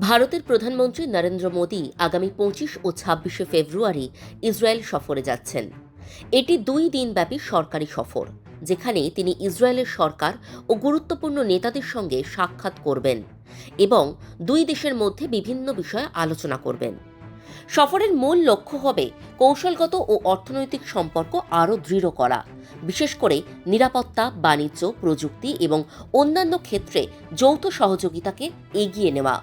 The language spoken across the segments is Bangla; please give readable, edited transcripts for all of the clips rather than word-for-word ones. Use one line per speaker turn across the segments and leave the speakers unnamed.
ভারতের প্রধানমন্ত্রী নরেন্দ্র মোদী আগামী 25 ও 26শে ফেব্রুয়ারি ইসরায়েল সফরে যাচ্ছেন। এটি 2 দিনব্যাপী সরকারি সফর, যেখানে তিনি ইসরায়েলের সরকার ও গুরুত্বপূর্ণ নেতাদের সঙ্গে সাক্ষাৎ করবেন এবং দুই দেশের মধ্যে বিভিন্ন বিষয়ে আলোচনা করবেন। সফরের মূল লক্ষ্য হবে কৌশলগত ও অর্থনৈতিক সম্পর্ক আরও দৃঢ় করা, বিশেষ করে নিরাপত্তা, বাণিজ্য, প্রযুক্তি এবং অন্যান্য ক্ষেত্রে যৌথ সহযোগিতাকে এগিয়ে নেওয়া।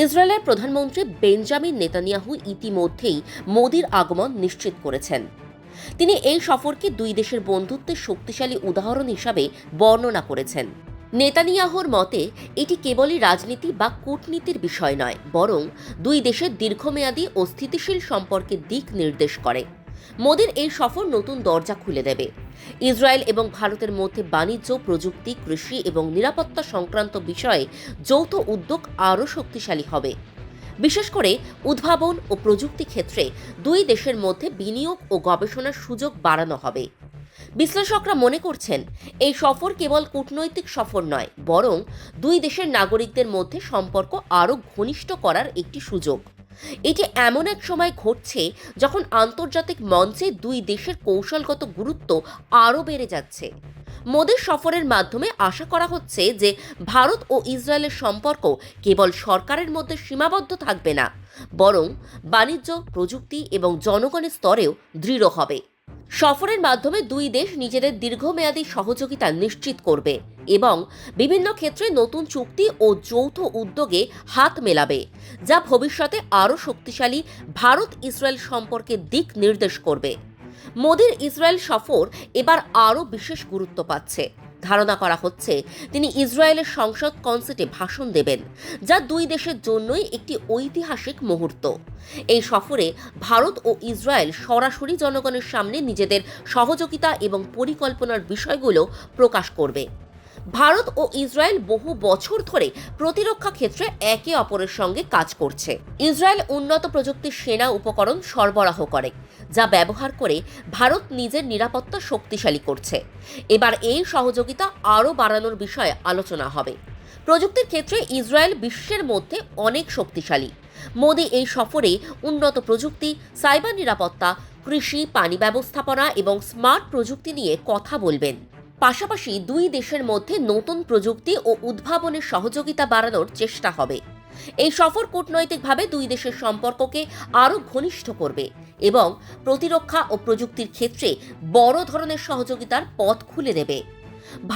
ইসরায়েলের প্রধানমন্ত্রী বেঞ্জামিন নেতানিয়াহু ইতিমধ্যেই মোদির আগমন নিশ্চিত করেছেন। তিনি এই সফরকে দুই দেশের বন্ধুত্বের শক্তিশালী উদাহরণ হিসাবে বর্ণনা করেছেন। নেতানিয়াহুর মতে এটি কেবলই রাজনীতি বা কূটনীতির বিষয় নয়, বরং দুই দেশের দীর্ঘমেয়াদী ও স্থিতিশীল সম্পর্কের দিক নির্দেশ করে। মোদির এই সফর নতুন দরজা খুলে দেবে। ইসরায়েল এবং ভারতের মধ্যে বাণিজ্য, প্রযুক্তি, কৃষি এবং নিরাপত্তা সংক্রান্ত বিষয়ে যৌথ উদ্যোগ আরও শক্তিশালী হবে। বিশেষ করে উদ্ভাবন ও প্রযুক্তি ক্ষেত্রে দুই দেশের মধ্যে বিনিয়োগ ও গবেষণার সুযোগ বাড়ানো হবে। বিশ্লেষকরা মনে করছেন এই সফর কেবল কূটনৈতিক সফর নয়, বরং দুই দেশের নাগরিকদের মধ্যে সম্পর্ক আরও ঘনিষ্ঠ করার একটি সুযোগ। এটি এমন এক সময় ঘটছে যখন আন্তর্জাতিক মঞ্চে দুই দেশের কৌশলগত গুরুত্ব আরও বেড়ে যাচ্ছে। মোদির সফরের মাধ্যমে আশা করা হচ্ছে যে ভারত ও ইসরায়েলের সম্পর্ক কেবল সরকারের মধ্যে সীমাবদ্ধ থাকবে না, বরং বাণিজ্য, প্রযুক্তি এবং জনগণের স্তরেও দৃঢ় হবে। সফরের মাধ্যমে দুই দেশ নিজেদের দীর্ঘমেয়াদী সহযোগিতা নিশ্চিত করবে এবং বিভিন্ন ক্ষেত্রে নতুন চুক্তি ও যৌথ উদ্যোগে হাত মেলাবে, যা ভবিষ্যতে আরও শক্তিশালী ভারত ইসরায়েল সম্পর্কের দিক নির্দেশ করবে। মোদির ইসরায়েল সফর এবার আরও বিশেষ গুরুত্ব পাচ্ছে। ধারণা করা হচ্ছে তিনি ইসরায়েলের সংসদ কনসেটে ভাষণ দেবেন, যা দুই দেশের জন্যই একটি ঐতিহাসিক মুহূর্ত। এই সফরে ভারত ও ইসরায়েল সরাসরি জনগণের সামনে নিজেদের সহযোগিতা এবং পরিকল্পনার বিষয়গুলো প্রকাশ করবে। ভারত ও ইসরায়েল বহু বছর ধরে প্রতিরক্ষা ক্ষেত্রে একে অপরের সঙ্গে কাজ করছে। ইসরায়েল উন্নত প্রযুক্তির সেনা উপকরণ সরবরাহ করে, যা ব্যবহার করে ভারত নিজের নিরাপত্তা শক্তিশালী করছে। এবার এই সহযোগিতা আরও বাড়ানোর বিষয়ে আলোচনা হবে। প্রযুক্তির ক্ষেত্রে ইসরায়েল বিশ্বের মধ্যে অনেক শক্তিশালী। মোদি এই সফরে উন্নত প্রযুক্তি, সাইবার নিরাপত্তা, কৃষি, পানি ব্যবস্থাপনা এবং স্মার্ট প্রযুক্তি নিয়ে কথা বলবেন। পাশাপাশি দুই দেশের মধ্যে নতুন প্রযুক্তি ও উদ্ভাবনের সহযোগিতা বাড়ানোর চেষ্টা হবে। এই সফর কূটনৈতিকভাবে দুই দেশের সম্পর্ককে আরও ঘনিষ্ঠ করবে এবং প্রতিরক্ষা ও প্রযুক্তির ক্ষেত্রে বড় ধরনের সহযোগিতার পথ খুলে দেবে।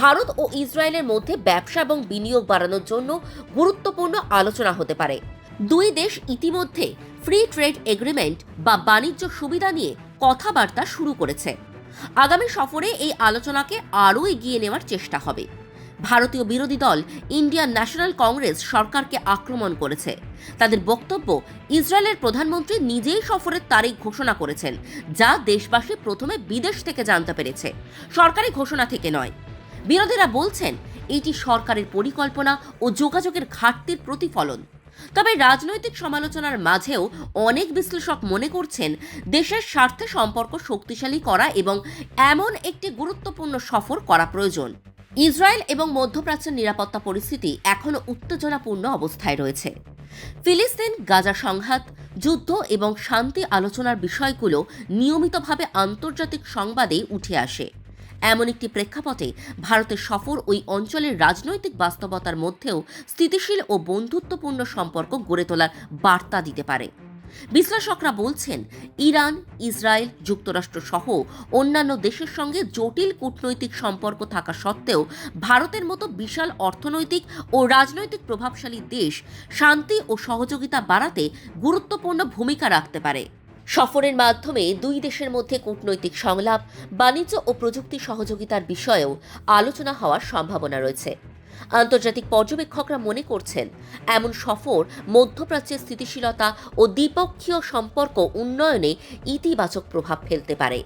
ভারত ও ইসরায়েলের মধ্যে ব্যবসা এবং বিনিয়োগ বাড়ানোর জন্য গুরুত্বপূর্ণ আলোচনা হতে পারে। দুই দেশ ইতিমধ্যে ফ্রি ট্রেড এগ্রিমেন্ট বা বাণিজ্য সুবিধা নিয়ে কথাবার্তা শুরু করেছে। আগামী সফরে এই আলোচনাকে আরও এগিয়ে নেওয়ার চেষ্টা হবে। ভারতীয় বিরোধী দল ইন্ডিয়ান ন্যাশনাল কংগ্রেস সরকারকে আক্রমণ করেছে। তাদের বক্তব্য, ইসরায়েলের প্রধানমন্ত্রী নিজেই সফরের তারিখ ঘোষণা করেছেন, যা দেশবাসী প্রথমে বিদেশ থেকে জানতে পেরেছে, সরকারি ঘোষণা থেকে নয়। বিরোধীরা বলছেন এটি সরকারের পরিকল্পনা ও যোগাযোগের ঘাটতির প্রতিফলন। তবে রাজনৈতিক সমালোচনার মাঝেও অনেক বিশ্লেষক মনে করছেন দেশের স্বার্থে সম্পর্ক শক্তিশালী করা এবং এমন একটি গুরুত্বপূর্ণ সফর করা প্রয়োজন। ইসরায়েল এবং মধ্যপ্রাচ্যের নিরাপত্তা পরিস্থিতি এখনও উত্তেজনাপূর্ণ অবস্থায় রয়েছে। ফিলিস্তিন, গাজা সংঘাত, যুদ্ধ এবং শান্তি আলোচনার বিষয়গুলো নিয়মিতভাবে আন্তর্জাতিক সংবাদে উঠে আসে। এমন একটি প্রেক্ষাপটে ভারতের সফর ওই অঞ্চলের রাজনৈতিক বাস্তবতার মধ্যেও স্থিতিশীল ও বন্ধুত্বপূর্ণ সম্পর্ক গড়ে তোলার বার্তা দিতে পারে। বিশ্লেষকরা বলছেন ইরান, ইসরায়েল, যুক্তরাষ্ট্র সহ অন্যান্য দেশের সঙ্গে জটিল কূটনৈতিক সম্পর্ক থাকা সত্ত্বেও ভারতের মতো বিশাল অর্থনৈতিক ও রাজনৈতিক প্রভাবশালী দেশ শান্তি ও সহযোগিতা বাড়াতে গুরুত্বপূর্ণ ভূমিকা রাখতে পারে। সফরের মাধ্যমে দুই দেশের মধ্যে কূটনৈতিক সংলাপ, বাণিজ্য ও প্রযুক্তি সহযোগিতার বিষয়েও আলোচনা হওয়ার সম্ভাবনা রয়েছে। আন্তর্জাতিক পর্যবেক্ষকরা মনে করছেন এমন সফর মধ্যপ্রাচ্যের স্থিতিশীলতা ও দ্বিপক্ষীয় সম্পর্ক উন্নয়নে ইতিবাচক প্রভাব ফেলতে পারে।